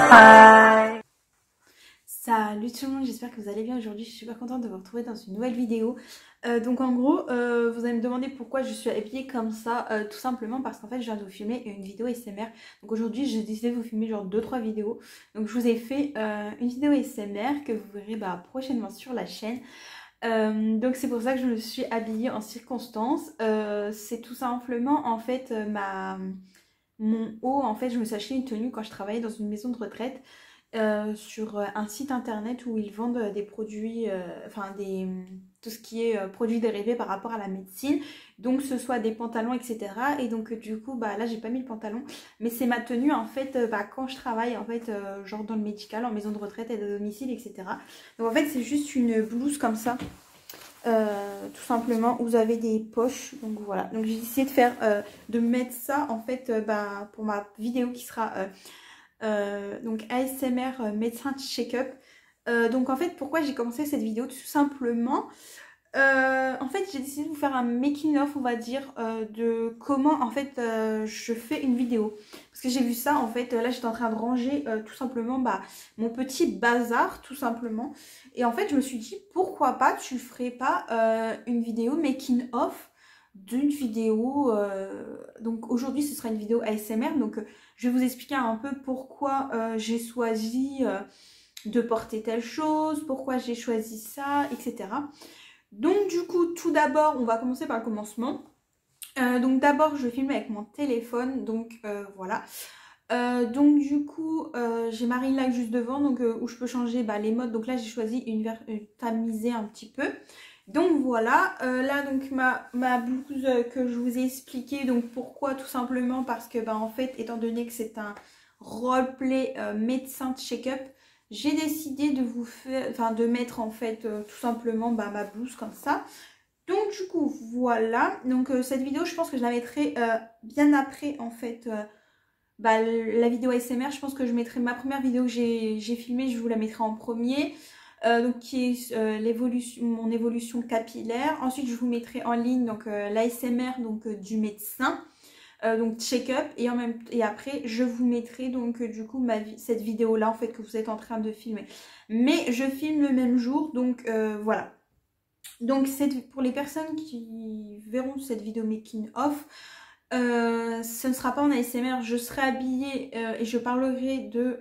Hi. Salut tout le monde, j'espère que vous allez bien aujourd'hui. Je suis super contente de vous retrouver dans une nouvelle vidéo. Donc en gros, vous allez me demander pourquoi je suis habillée comme ça. Tout simplement parce qu'en fait, je viens de vous filmer une vidéo ASMR. Donc aujourd'hui, j'ai décidé de vous filmer genre 2-3 vidéos. Donc je vous ai fait une vidéo ASMR que vous verrez prochainement sur la chaîne. Donc c'est pour ça que je me suis habillée en circonstance. C'est tout simplement en fait mon haut. En fait, je me suis acheté une tenue quand je travaillais dans une maison de retraite. Sur un site internet où ils vendent des produits, tout ce qui est produits dérivés par rapport à la médecine, donc ce soit des pantalons, etc. Et donc du coup, là j'ai pas mis le pantalon, mais c'est ma tenue en fait quand je travaille en fait genre dans le médical, en maison de retraite, aide à domicile, etc. Donc en fait c'est juste une blouse comme ça. Tout simplement, vous avez des poches, donc voilà. Donc j'ai essayé de faire, de mettre ça en fait pour ma vidéo qui sera donc ASMR médecin check-up. Donc en fait pourquoi j'ai commencé cette vidéo, tout simplement en fait j'ai décidé de vous faire un making of, on va dire, de comment en fait je fais une vidéo, parce que j'ai vu ça en fait, là j'étais en train de ranger tout simplement mon petit bazar tout simplement, et en fait je me suis dit pourquoi pas tu ferais pas une vidéo making of d'une vidéo. Donc aujourd'hui ce sera une vidéo ASMR, donc je vais vous expliquer un peu pourquoi j'ai choisi de porter telle chose, pourquoi j'ai choisi ça, etc. Donc du coup, tout d'abord, on va commencer par le commencement. Donc d'abord, je filme avec mon téléphone, donc voilà. Donc du coup, j'ai ma ring light juste devant, donc où je peux changer les modes. Donc là, j'ai choisi une tamisée un petit peu. Donc voilà, là donc ma blouse que je vous ai expliqué, donc pourquoi, tout simplement parce que en fait, étant donné que c'est un roleplay médecin check-up, j'ai décidé de vous faire, de mettre en fait tout simplement ma blouse comme ça. Donc du coup voilà, donc cette vidéo je pense que je la mettrai bien après en fait la vidéo ASMR. Je pense que je mettrai ma première vidéo que j'ai filmée, je vous la mettrai en premier. Donc qui est mon évolution capillaire. Ensuite je vous mettrai en ligne donc l'ASMR donc du médecin, donc check-up, et après je vous mettrai donc du coup cette vidéo là en fait que vous êtes en train de filmer. Mais je filme le même jour, donc voilà. Donc pour les personnes qui verront cette vidéo making of, ce ne sera pas en ASMR, je serai habillée et je parlerai de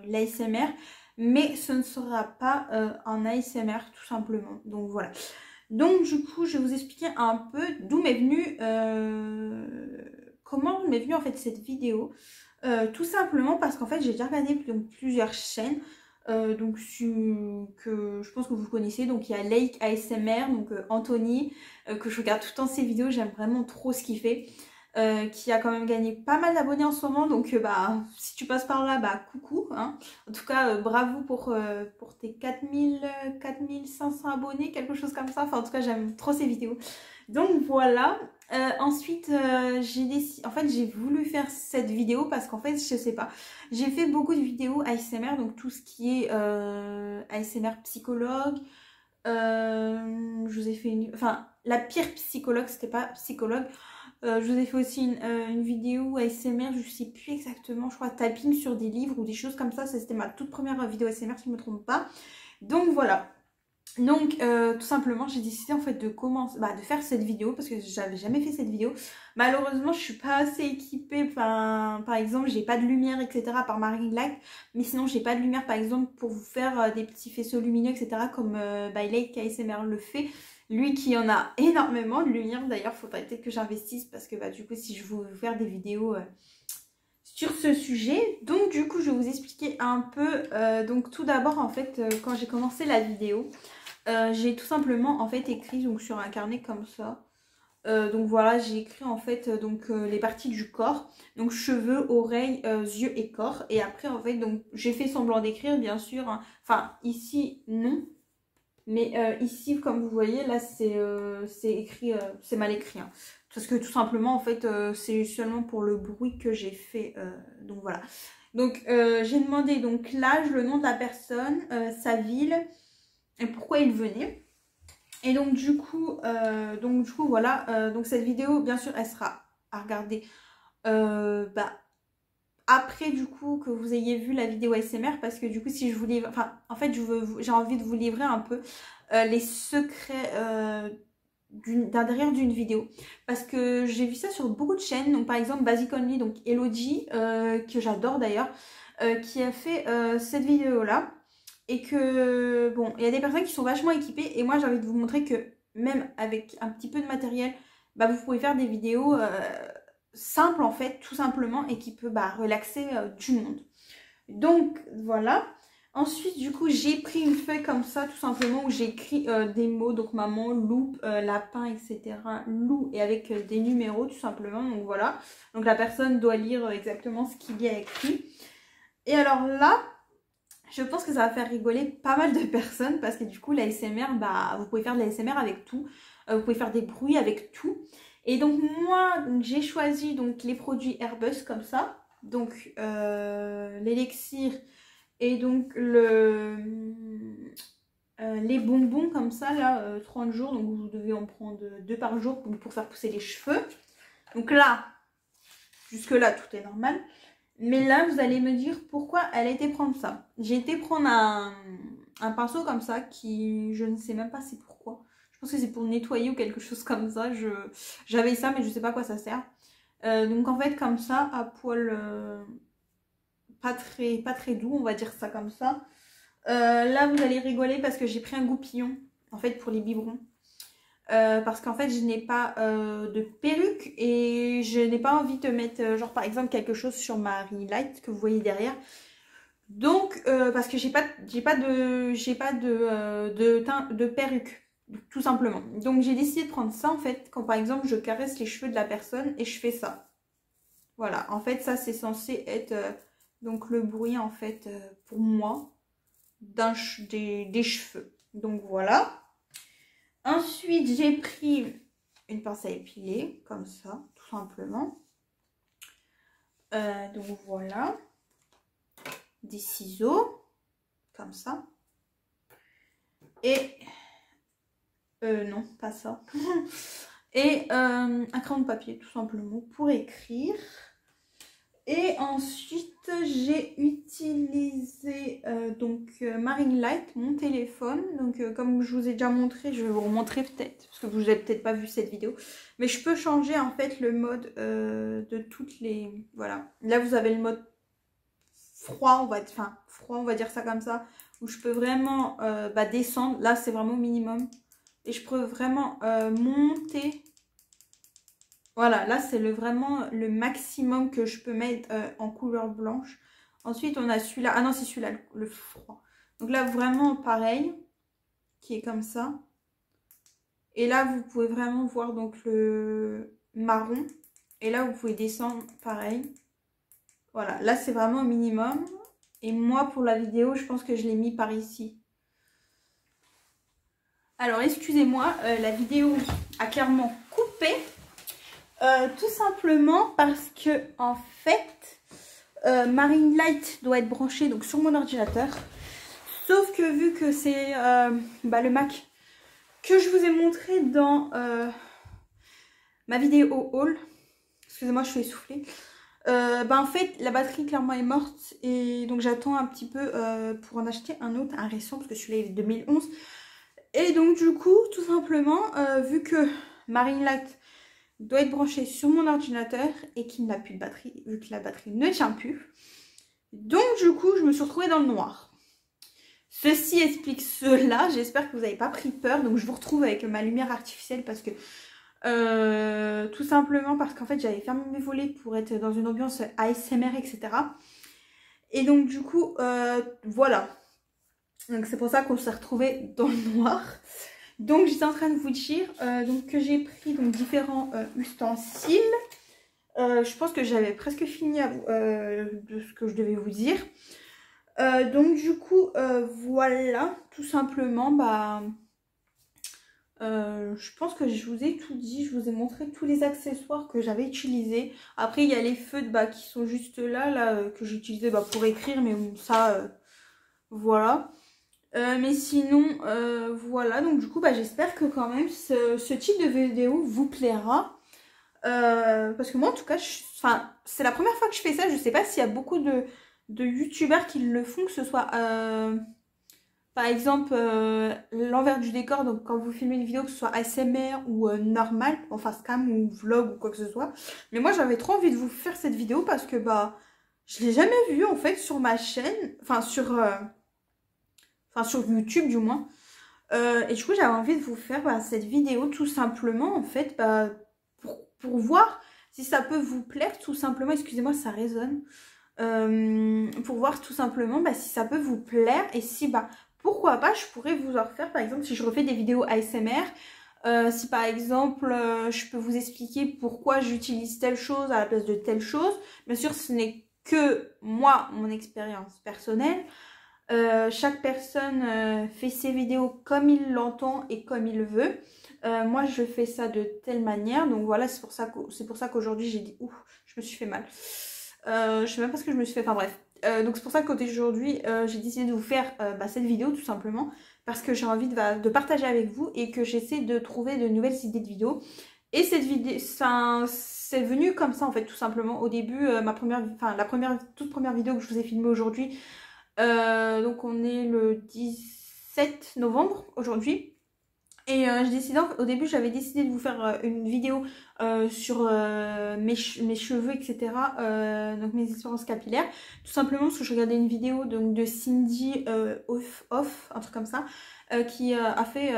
l'ASMR, mais ce ne sera pas en ASMR tout simplement. Donc voilà. Donc du coup, je vais vous expliquer un peu d'où m'est venue, comment m'est venue en fait cette vidéo. Tout simplement parce qu'en fait, j'ai déjà regardé plusieurs chaînes. Donc que je pense que vous connaissez, donc il y a Lake ASMR, donc Anthony, que je regarde tout le temps ses vidéos, j'aime vraiment trop ce qu'il fait, qui a quand même gagné pas mal d'abonnés en ce moment, donc si tu passes par là, coucou, hein. En tout cas bravo pour tes 4500 abonnés, quelque chose comme ça, enfin en tout cas j'aime trop ses vidéos. Donc voilà. Ensuite j'ai voulu faire cette vidéo parce qu'en fait je sais pas, j'ai fait beaucoup de vidéos ASMR, donc tout ce qui est ASMR psychologue. Je vous ai fait la pire psychologue, c'était pas psychologue. Je vous ai fait aussi une vidéo ASMR, je sais plus exactement, je crois tapping sur des livres ou des choses comme ça. C'était ma toute première vidéo ASMR si je me trompe pas. Donc voilà. Donc tout simplement j'ai décidé en fait de commencer, de faire cette vidéo parce que j'avais jamais fait cette vidéo. Malheureusement je suis pas assez équipée, par exemple j'ai pas de lumière, etc. par ma ring light, mais sinon j'ai pas de lumière par exemple pour vous faire des petits faisceaux lumineux, etc. comme Lake ASMR le fait, lui qui en a énormément de lumière. D'ailleurs faudrait peut-être que j'investisse parce que du coup si je veux vous faire des vidéos sur ce sujet. Donc du coup je vais vous expliquer un peu. Donc tout d'abord en fait quand j'ai commencé la vidéo, j'ai tout simplement en fait écrit donc sur un carnet comme ça. Donc voilà, j'ai écrit en fait les parties du corps, donc cheveux, oreilles, yeux et corps. Et après en fait donc j'ai fait semblant d'écrire bien sûr, hein. Enfin ici non, mais ici comme vous voyez là c'est écrit, c'est mal écrit, hein. Parce que tout simplement en fait c'est seulement pour le bruit que j'ai fait, donc voilà. Donc j'ai demandé donc l'âge, le nom de la personne, sa ville et pourquoi il venait. Et donc du coup voilà, donc cette vidéo bien sûr elle sera à regarder après du coup que vous ayez vu la vidéo ASMR, parce que du coup si je vous livre, enfin en fait j'ai envie de vous livrer un peu les secrets derrière d'une vidéo, parce que j'ai vu ça sur beaucoup de chaînes. Donc par exemple Basic Only, donc Elodie, que j'adore d'ailleurs, qui a fait cette vidéo là, et que bon, il y a des personnes qui sont vachement équipées, et moi j'ai envie de vous montrer que même avec un petit peu de matériel, bah, vous pouvez faire des vidéos simples en fait, tout simplement, et qui peut relaxer du monde. Donc voilà. Ensuite, du coup, j'ai pris une feuille comme ça, tout simplement, où j'ai écrit des mots, donc maman, loupe, lapin, etc. Loup, et avec des numéros, tout simplement. Donc voilà. Donc la personne doit lire exactement ce qu'il y a écrit. Et alors là, je pense que ça va faire rigoler pas mal de personnes, parce que du coup, l'ASMR, vous pouvez faire de l'ASMR avec tout. Vous pouvez faire des bruits avec tout. Et donc moi, j'ai choisi donc les produits Airbus comme ça. Donc l'élixir. Et donc les bonbons comme ça, là, 30 jours, donc vous devez en prendre 2 par jour pour faire pousser les cheveux. Donc là, jusque là, tout est normal. Mais là, vous allez me dire pourquoi elle a été prendre ça. J'ai été prendre un pinceau comme ça, qui, je ne sais même pas c'est pourquoi. Je pense que c'est pour nettoyer ou quelque chose comme ça. J'avais ça, mais je ne sais pas à quoi ça sert. Donc en fait, comme ça, à poil... pas très doux, on va dire ça comme ça. Là, vous allez rigoler parce que j'ai pris un goupillon, en fait, pour les biberons. Parce qu'en fait, je n'ai pas de perruque et je n'ai pas envie de mettre, genre, par exemple, quelque chose sur ma ring light que vous voyez derrière. Donc, parce que j'ai pas de perruque, tout simplement. Donc, j'ai décidé de prendre ça, en fait, quand, par exemple, je caresse les cheveux de la personne et je fais ça. Voilà, en fait, ça, c'est censé être... donc le bruit en fait pour moi des cheveux. Donc voilà. Ensuite j'ai pris une pince à épiler comme ça, tout simplement. Donc voilà. Des ciseaux comme ça. Et non, pas ça. Et un crayon de papier tout simplement pour écrire. Et ensuite, j'ai utilisé ma ring light, mon téléphone. Donc, comme je vous ai déjà montré, je vais vous remontrer peut-être, parce que vous n'avez peut-être pas vu cette vidéo. Mais je peux changer en fait le mode de toutes les... Voilà. Là, vous avez le mode froid, on va dire ça comme ça, où je peux vraiment descendre. Là, c'est vraiment au minimum. Et je peux vraiment monter... Voilà, là c'est vraiment le maximum que je peux mettre en couleur blanche. Ensuite on a celui-là, ah non c'est celui-là le froid. Donc là vraiment pareil, qui est comme ça. Et là vous pouvez vraiment voir donc le marron. Et là vous pouvez descendre pareil. Voilà, là c'est vraiment au minimum. Et moi pour la vidéo je pense que je l'ai mis par ici. Alors excusez-moi, la vidéo a clairement coupé. Tout simplement parce que en fait ma ring light doit être branchée donc sur mon ordinateur, sauf que vu que c'est le Mac que je vous ai montré dans ma vidéo haul, excusez-moi je suis essoufflée, en fait la batterie clairement est morte et donc j'attends un petit peu pour en acheter un autre, un récent, parce que celui-là il est 2011. Et donc du coup tout simplement vu que ma ring light doit être branché sur mon ordinateur et qu'il n'a plus de batterie, vu que la batterie ne tient plus. Donc du coup, je me suis retrouvée dans le noir. Ceci explique cela. J'espère que vous n'avez pas pris peur. Donc je vous retrouve avec ma lumière artificielle parce que... tout simplement parce qu'en fait, j'avais fermé mes volets pour être dans une ambiance ASMR, etc. Et donc du coup, voilà. Donc c'est pour ça qu'on s'est retrouvés dans le noir. Donc j'étais en train de vous dire que j'ai pris donc différents ustensiles. Je pense que j'avais presque fini de ce que je devais vous dire. Donc du coup voilà, tout simplement je pense que je vous ai tout dit. Je vous ai montré tous les accessoires que j'avais utilisés. Après il y a les feutres qui sont juste là que j'ai utilisé pour écrire, mais bon, ça voilà. Mais sinon, voilà, donc du coup, j'espère que quand même ce type de vidéo vous plaira. Parce que moi, en tout cas, c'est la première fois que je fais ça. Je sais pas s'il y a beaucoup de youtubeurs qui le font, que ce soit par exemple l'envers du décor, donc quand vous filmez une vidéo, que ce soit ASMR ou normal, enfin cam ou vlog ou quoi que ce soit. Mais moi j'avais trop envie de vous faire cette vidéo parce que bah je l'ai jamais vue en fait sur ma chaîne, enfin sur YouTube du moins. Et du coup j'avais envie de vous faire cette vidéo tout simplement en fait pour voir si ça peut vous plaire tout simplement. Excusez-moi, ça résonne. Pour voir tout simplement si ça peut vous plaire et si pourquoi pas je pourrais vous en refaire par exemple si je refais des vidéos ASMR, si par exemple je peux vous expliquer pourquoi j'utilise telle chose à la place de telle chose. Bien sûr ce n'est que moi, mon expérience personnelle. Chaque personne fait ses vidéos comme il l'entend et comme il veut. Moi je fais ça de telle manière, donc voilà, c'est pour ça qu'aujourd'hui j'ai dit ouf, je me suis fait mal. Je sais même pas ce que je me suis fait, enfin bref. Donc c'est pour ça qu'aujourd'hui j'ai décidé de vous faire cette vidéo tout simplement parce que j'ai envie de partager avec vous et que j'essaie de trouver de nouvelles idées de vidéos. Et cette vidéo, c'est venu comme ça en fait tout simplement. Au début, la toute première vidéo que je vous ai filmée aujourd'hui, donc on est le 17 novembre aujourd'hui. Et j'ai décidé, au début j'avais décidé de vous faire une vidéo sur mes cheveux, etc. Donc mes expériences capillaires. Tout simplement parce que je regardais une vidéo donc, de Cindy Off, un truc comme ça, qui a fait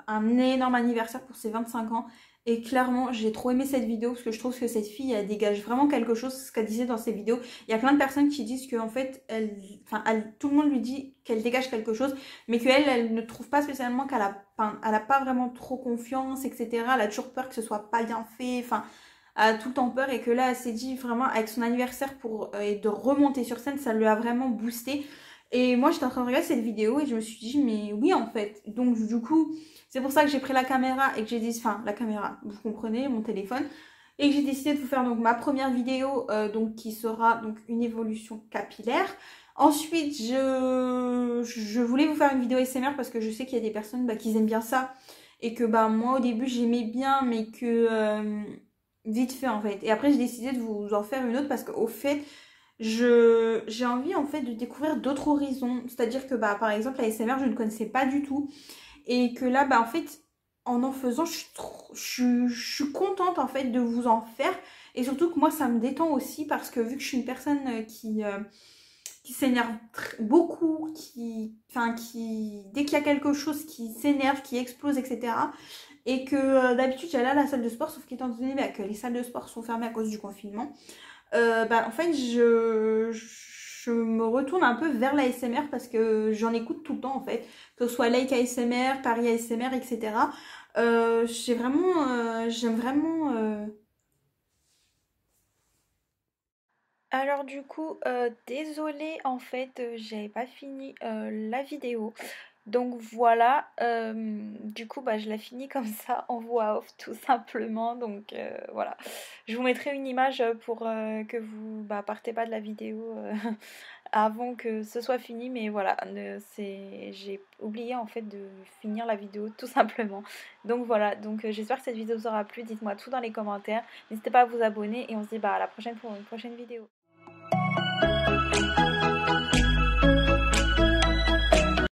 un énorme anniversaire pour ses 25 ans. Et clairement, j'ai trop aimé cette vidéo parce que je trouve que cette fille, elle dégage vraiment quelque chose, ce qu'elle disait dans ses vidéos. Il y a plein de personnes qui disent qu'en fait, tout le monde lui dit qu'elle dégage quelque chose, mais elle ne trouve pas spécialement elle a pas vraiment trop confiance, etc. Elle a toujours peur que ce soit pas bien fait, enfin, elle a tout le temps peur et que là, elle s'est dit vraiment avec son anniversaire et de remonter sur scène, ça lui a vraiment boosté. Et moi, j'étais en train de regarder cette vidéo et je me suis dit, mais oui, en fait. Donc, du coup, c'est pour ça que j'ai pris la caméra et que j'ai dit, enfin, la caméra, vous comprenez, mon téléphone. Et que j'ai décidé de vous faire donc ma première vidéo, donc qui sera donc une évolution capillaire. Ensuite, je voulais vous faire une vidéo SMR parce que je sais qu'il y a des personnes qui aiment bien ça. Et que moi, au début, j'aimais bien, mais que vite fait, en fait. Et après, j'ai décidé de vous en faire une autre parce qu'au fait, j'ai envie, en fait, de découvrir d'autres horizons. C'est-à-dire que, par exemple, la SMR, je ne connaissais pas du tout. Et que là, en fait, en faisant, je suis contente, en fait, de vous en faire. Et surtout que moi, ça me détend aussi parce que vu que je suis une personne qui s'énerve beaucoup, dès qu'il y a quelque chose qui s'énerve, qui explose, etc. Et que d'habitude j'allais à la salle de sport, sauf qu'étant donné que les salles de sport sont fermées à cause du confinement, en fait je me retourne un peu vers la ASMR parce que j'en écoute tout le temps en fait, que ce soit Like ASMR, Paris ASMR, etc. J'aime vraiment. Alors du coup, désolée en fait, j'avais pas fini la vidéo. Donc voilà, du coup je la finis comme ça en voix off tout simplement. Donc voilà, je vous mettrai une image pour que vous partez pas de la vidéo avant que ce soit fini. Mais voilà, j'ai oublié en fait de finir la vidéo tout simplement. Donc voilà, donc j'espère que cette vidéo vous aura plu. Dites-moi tout dans les commentaires. N'hésitez pas à vous abonner et on se dit à la prochaine pour une prochaine vidéo.